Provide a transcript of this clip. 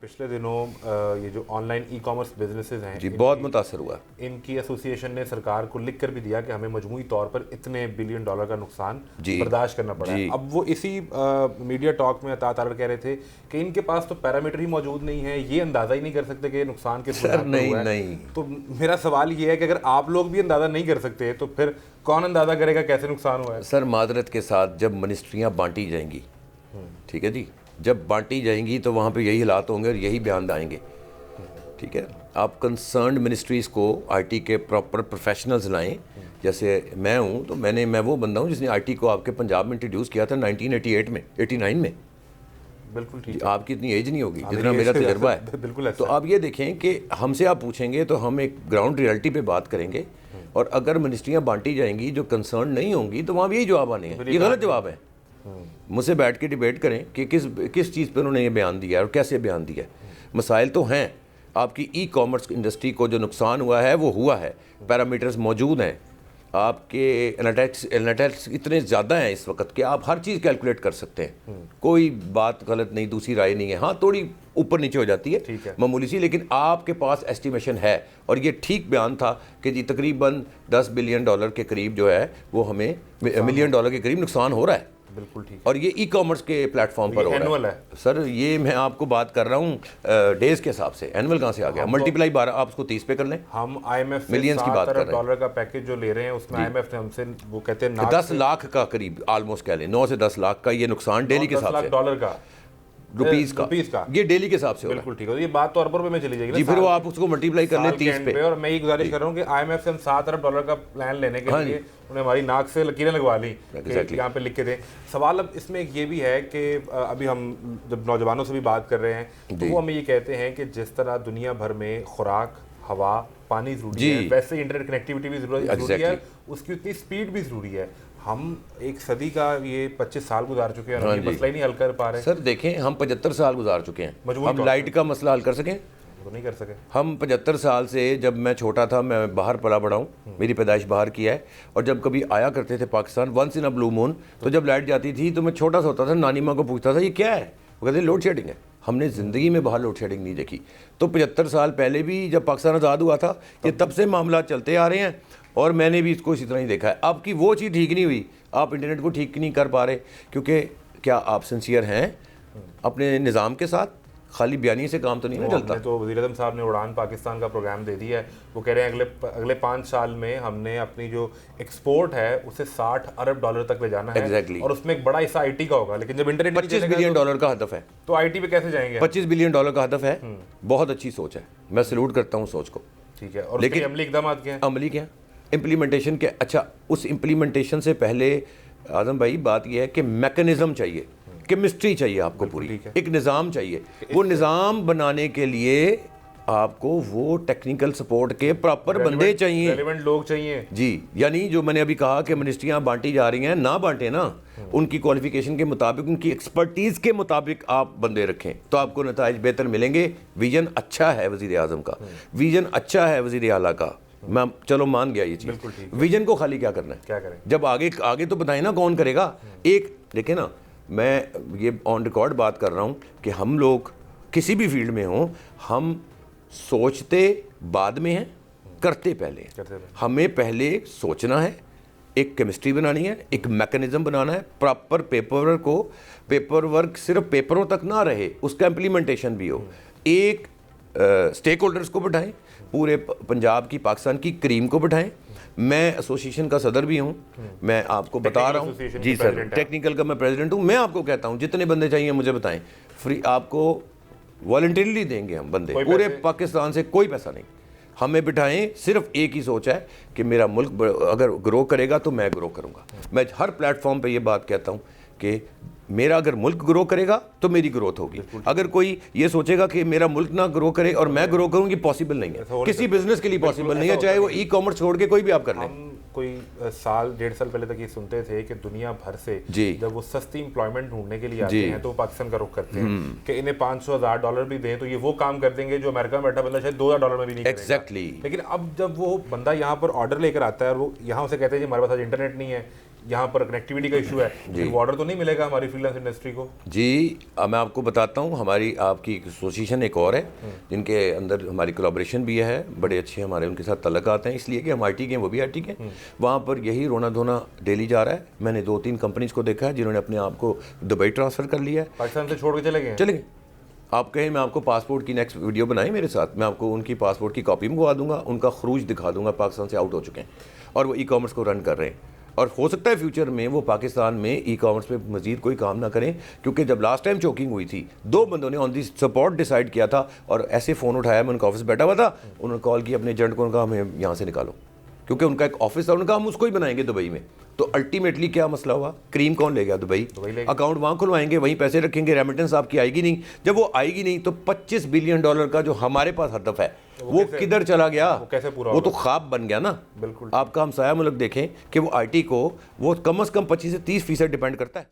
पिछले दिनों ये जो ऑनलाइन ई कॉमर्स बिजनेसेस हैं जी बहुत मुतासर हुआ। इनकी एसोसिएशन ने सरकार को लिख कर भी दिया कि हमें मजमूई तौर पर इतने बिलियन डॉलर का नुकसान बर्दाश्त करना पड़ा है। अब वो इसी मीडिया टॉक में अता तारड़ कह रहे थे कि इनके पास तो पैरामीटर ही मौजूद नहीं है, ये अंदाजा ही नहीं कर सकते कि नुकसान किस बुनियाद पर हुआ है। नहीं। तो मेरा सवाल ये है कि अगर आप लोग भी अंदाजा नहीं कर सकते तो फिर कौन अंदाजा करेगा कैसे नुकसान हुआ है? सर माजरत के साथ जब मिनिस्ट्रियाँ बांटी जाएंगी, ठीक है जी, जब बांटी जाएंगी तो वहाँ पे यही हालात होंगे और यही बयान आएंगे। ठीक है, आप कंसर्न्ड मिनिस्ट्रीज़ को आईटी के प्रॉपर प्रोफेशनल्स लाएं। जैसे मैं हूँ तो मैं वो बंदा हूँ जिसने आईटी को आपके पंजाब में इंट्रोड्यूस किया था 1988 में 89 में। बिल्कुल ठीक। आपकी इतनी एज नहीं होगी जितना मेरा तजर्बा है। बिल्कुल। तो आप ये देखें कि हमसे आप पूछेंगे तो हम एक ग्राउंड रियलिटी पे बात करेंगे, और अगर मिनिस्ट्रियाँ बांटी जाएंगी जो कंसर्न नहीं होंगी तो वहाँ भी यही जवाब आने हैं। ये गलत जवाब है। मुझसे बैठ के डिबेट करें कि किस चीज़ पर उन्होंने ये बयान दिया है और कैसे बयान दिया है। मसाइल तो हैं, आपकी ई कॉमर्स इंडस्ट्री को जो नुकसान हुआ है वो हुआ है, पैरामीटर्स मौजूद हैं, आपके एनालिटिक्स इतने ज़्यादा हैं इस वक्त कि आप हर चीज़ कैलकुलेट कर सकते हैं। कोई बात गलत नहीं, दूसरी राय नहीं है। हाँ थोड़ी ऊपर नीचे हो जाती है मामूली सी, लेकिन आपके पास एस्टिमेशन है। और ये ठीक बयान था कि जी तकरीबन 10 बिलियन डॉलर के करीब जो है वो हमें मिलियन डॉलर के करीब नुकसान हो रहा है। बिल्कुल ठीक। और ये ई कॉमर्स के प्लेटफॉर्म पर हो रहा है सर। ये मैं आपको बात कर रहा हूँ डेज के हिसाब से, एनुअल कहाँ से आ गया? मल्टीप्लाई 12 आप उसको 30 पे कर लें। हम आईएमएफ मिलियंस की बात कर रहे हैं। डॉलर का पैकेज जो ले रहे हैं उसमें आईएमएफ ने हमसे वो कहते हैं 10 लाख का करीब ऑलमोस्ट कह लें, 9 से 10 लाख का ये नुकसान डेली के हिसाब से, डॉलर का, रुपीस का, ये डेली के हिसाब से। बिल्कुल ठीक है। ये बात तो अरबों रुपए में चली जाएगी जी, फिर वो आप उसको मल्टीप्लाई कर लें 30 पे। और मैं ये गुजारिश कर रहा हूँ कि आईएमएफ से हम 7 अरब डॉलर का प्लान लेने के लिए उन्हें हमारी नाक से लकीरें लगवा ली कि यहाँ पे लिख के दें। सवाल अब इसमें एक ये भी है कि अभी हम जब नौजवानों से भी बात कर रहे हैं तो वो हमें ये कहते हैं कि जिस तरह दुनिया भर में खुराक, हवा, पानी जरूरी है, वैसे इंटरनेट कनेक्टिविटी भी जरूरी है, उसकी उतनी स्पीड भी जरूरी है। हम एक सदी का ये 25 साल गुजार चुके हैं और ये मसला ही नहीं हल कर पा रहे। सर देखें, हम 75 साल गुजार चुके हैं, हम लाइट का मसला हल कर सकें? तो नहीं कर सके। हम 75 साल से, जब मैं छोटा था, मैं बाहर पला बड़ा हूँ, मेरी पैदाइश बाहर की है, और जब कभी आया करते थे Pakistan once in a blue moon, तो जब लाइट जाती थी तो मैं छोटा सा होता था, नानी माँ को पूछता था ये क्या है, वो कहते लोड शेडिंग है। हमने ज़िंदगी में बाहर लोड शेडिंग नहीं देखी। तो 75 साल पहले भी जब पाकिस्तान आज़ाद हुआ था, ये तब से मामला चलते आ रहे हैं और मैंने भी इसको इसी तरह ही देखा है। आपकी वो चीज़ ठीक नहीं हुई, आप इंटरनेट को ठीक नहीं कर पा रहे, क्योंकि क्या आप सिंसियर हैं अपने निज़ाम के साथ? खाली बयानी से काम तो नहीं ना चलता। तो वज़ीर-ए-आज़म साहब ने उड़ान पाकिस्तान का प्रोग्राम दे दिया है। वो कह रहे हैं अगले 5 साल में हमने अपनी जो एक्सपोर्ट है उसे 60 अरब डॉलर तक ले जाना है। और उसमें एक बड़ा हिस्सा आईटी का होगा। लेकिन जब इंटरनेट 25 बिलियन डॉलर का हदफ है तो आईटी पे कैसे जाएंगे? 25 बिलियन डॉलर का हदफ है। बहुत अच्छी सोच है, मैं सैल्यूट करता हूँ सोच को। ठीक है। और लेकिन अमली इक़दाम क्या है? अमली क्या, इम्प्लीमेंटेशन क्या? अच्छा, उस इम्प्लीमेंटेशन से पहले आज़म भाई बात यह है कि मैकेनिज्म चाहिए, केमिस्ट्री चाहिए आपको, पूरी एक निज़ाम चाहिए। वो निज़ाम बनाने के लिए आपको वो टेक्निकल सपोर्ट के प्रॉपर बंदे चाहिए, रेलेवेंट लोग चाहिए जी। यानी जो मैंने अभी कहा कि मिनिस्ट्रियाँ बांटी जा रही हैं, ना बांटे ना, उनकी क्वालिफिकेशन के मुताबिक, उनकी एक्सपर्टीज़ के मुताबिक आप बंदे रखें तो आपको नताइज बेहतर मिलेंगे। विजन अच्छा है वज़ीर आज़म का, विजन अच्छा है वज़ीर आला का, मैं चलो मान गया ये चीज़। विजन को खाली क्या करना है, क्या करें? जब आगे तो बताएं ना कौन करेगा। एक देखें ना, मैं ये ऑन रिकॉर्ड बात कर रहा हूँ कि हम लोग किसी भी फील्ड में हों, हम सोचते बाद में हैं, करते पहले। हमें पहले सोचना है, एक केमिस्ट्री बनानी है, एक मैकेनिज्म बनाना है, प्रॉपर पेपर वर्क सिर्फ पेपरों तक ना रहे, उसका इम्प्लीमेंटेशन भी हो। एक स्टेक होल्डर्स को बिठाएं, पूरे पंजाब की, पाकिस्तान की क्रीम को बिठाएं। मैं एसोसिएशन का सदर भी हूं, मैं आपको बता रहा हूं जी सर, टेक्निकल का मैं प्रेसिडेंट हूं। मैं आपको कहता हूं जितने बंदे चाहिए मुझे बताएं, फ्री आपको वॉलंटरीली देंगे हम बंदे, पूरे पाकिस्तान से कोई पैसा नहीं। हमें बिठाएं, सिर्फ एक ही सोच है कि मेरा मुल्क अगर ग्रो करेगा तो मैं ग्रो करूंगा। मैं हर प्लेटफॉर्म पे ये बात कहता हूं कि मेरा अगर मुल्क ग्रो करेगा तो मेरी ग्रोथ होगी। अगर कोई ये सोचेगा कि मेरा मुल्क ना ग्रो करे और मैं ग्रो करूँ, ये पॉसिबल नहीं है, किसी बिजनेस के लिए पॉसिबल नहीं है, चाहे वो ई कॉमर्स छोड़ के कोई भी आप कर लें। कोई साल 1.5 साल पहले तक ये सुनते थे कि दुनिया भर से जब वो सस्ती एम्प्लॉयमेंट ढूंढने के लिए आते हैं तो वो पाकिस्तान का रुख करते हैं कि इन्हें 500,000 डॉलर भी दें तो ये वो काम कर देंगे जो अमेरिका में बैठा बंदा शायद 2,000 डॉलर में भी नहीं करेगा। एग्जैक्टली। लेकिन अब जब वो बंदा यहाँ पर ऑर्डर लेकर आता है और वो यहाँ उसे कहते हैं जी हमारे पास आज इंटरनेट नहीं है यहाँ पर कनेक्टिविटी का इशू है, फिर ऑर्डर तो नहीं मिलेगा हमारी फ्रीलांस इंडस्ट्री को? जी मैं आपको बताता हूँ, हमारी आपकी एसोसिएशन एक और है जिनके अंदर हमारी कोलैबोरेशन भी है, बड़े अच्छे हमारे उनके साथ तल्लक आते हैं, इसलिए कि हम IT के हैं, वो भी IT के हैं। वहाँ पर यही रोना धोना डेली जा रहा है। मैंने 2-3 कंपनीज को देखा है जिन्होंने अपने आप को दुबई ट्रांसफ़र कर लिया है, पाकिस्तान से छोड़ के चले गए। आप कहें मैं आपको पासपोर्ट की नेक्स्ट वीडियो बनाई मेरे साथ, मैं आपको उनकी पासपोर्ट की कॉपी मंगवा दूंगा, उनका खरूज दिखा दूंगा, पाकिस्तान से आउट हो चुके हैं और वो ई-कॉमर्स को रन कर रहे हैं। और हो सकता है फ्यूचर में वो पाकिस्तान में ई-कॉमर्स पे मजीद कोई काम ना करें, क्योंकि जब लास्ट टाइम चोकिंग हुई थी 2 बंदों ने ऑन दी स्पॉट डिसाइड किया था और ऐसे फ़ोन उठाया, मैं उनका ऑफिस बैठा हुआ था, उन्होंने कॉल की अपने एजेंट को, उनका हमें यहाँ से निकालो, क्योंकि उनका एक ऑफिस था, उनका हम उसको ही बनाएंगे दुबई में। तो अल्टीमेटली क्या मसला हुआ, क्रीम कौन ले गया? दुबई। अकाउंट वहाँ खुलवाएंगे, वहीं पैसे रखेंगे, रेमिटेंस आपकी आएगी नहीं। जब वो आएगी नहीं तो $25 बिलियन का जो हमारे पास हदफ है वो किधर चला गया? वो कैसे पूरा? वो तो ख्वाब बन गया ना। बिल्कुल। आपका हमसाया मुल्क देखें कि वो IT को वो कम से कम 25 से 30% डिपेंड करता है।